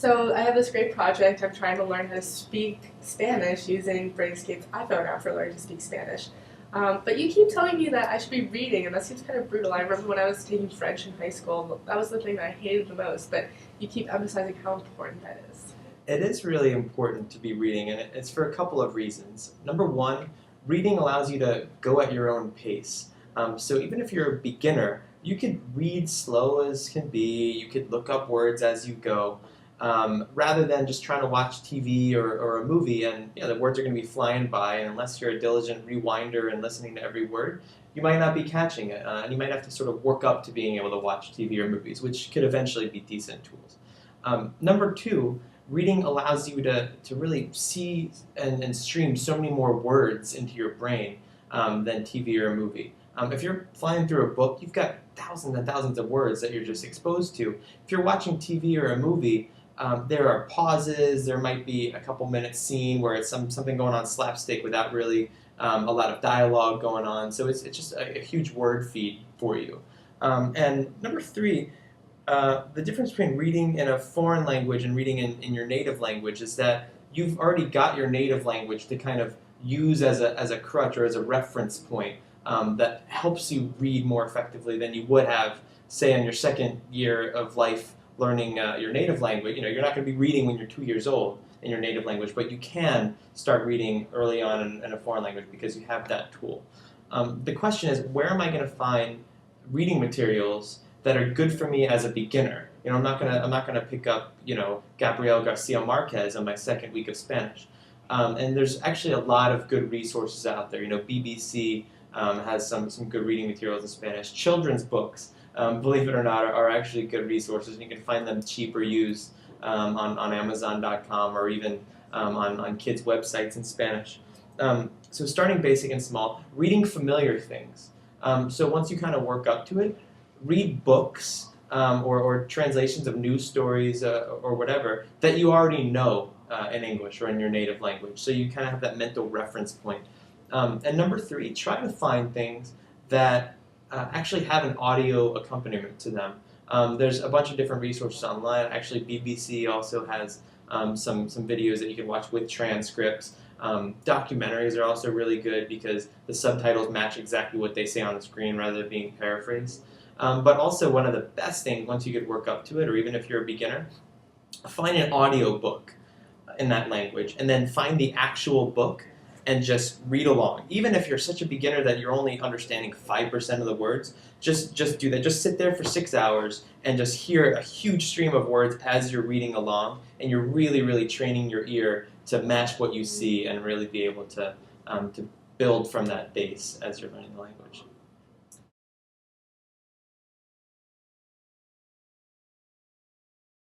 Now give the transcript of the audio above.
So I have this great project. I'm trying to learn how to speak Spanish using Brainscape's iPhone app for learning to speak Spanish. But you keep telling me that I should be reading, and that seems kind of brutal. I remember when I was taking French in high school, that was the thing that I hated the most, but you keep emphasizing how important that is. It is really important to be reading, and it's for a couple of reasons. Number one, reading allows you to go at your own pace. So even if you're a beginner, you could read slow as can be, you could look up words as you go, rather than just trying to watch TV or a movie and the words are going to be flying by, and unless you're a diligent rewinder and listening to every word, you might not be catching it, and you might have to sort of work up to being able to watch TV or movies, which could eventually be decent tools. Number two, reading allows you to really see and stream so many more words into your brain than TV or a movie. If you're flying through a book, you've got thousands and thousands of words that you're just exposed to. If you're watching TV or a movie, there are pauses, there might be a couple minute scene where it's something going on slapstick without really a lot of dialogue going on. So it's just a huge word feed for you. And number three, the difference between reading in a foreign language and reading in your native language is that you've already got your native language to kind of use as a crutch or as a reference point that helps you read more effectively than you would have, say, in your second year of life learning your native language. You're not going to be reading when you're 2 years old in your native language, but you can start reading early on in a foreign language because you have that tool. The question is, where am I going to find reading materials that are good for me as a beginner? I'm not gonna pick up Gabriel Garcia Marquez on my second week of Spanish. And there's actually a lot of good resources out there. BBC has some good reading materials in Spanish. Children's books, believe it or not, are actually good resources. You can find them cheap or used on Amazon.com or even on kids' websites in Spanish. So starting basic and small, reading familiar things. So once you kind of work up to it, read books or translations of news stories or whatever that you already know in English or in your native language. So you kind of have that mental reference point. And number three, try to find things that actually have an audio accompaniment to them. There's a bunch of different resources online. Actually, BBC also has some videos that you can watch with transcripts. Documentaries are also really good because the subtitles match exactly what they say on the screen rather than being paraphrased. But also one of the best things, once you could work up to it, or even if you're a beginner, find an audio book in that language, and then find the actual book and just read along. Even if you're such a beginner that you're only understanding 5% of the words, just do that. Just sit there for 6 hours and just hear a huge stream of words as you're reading along, and you're really, really training your ear to match what you see and really be able to build from that base as you're learning the language.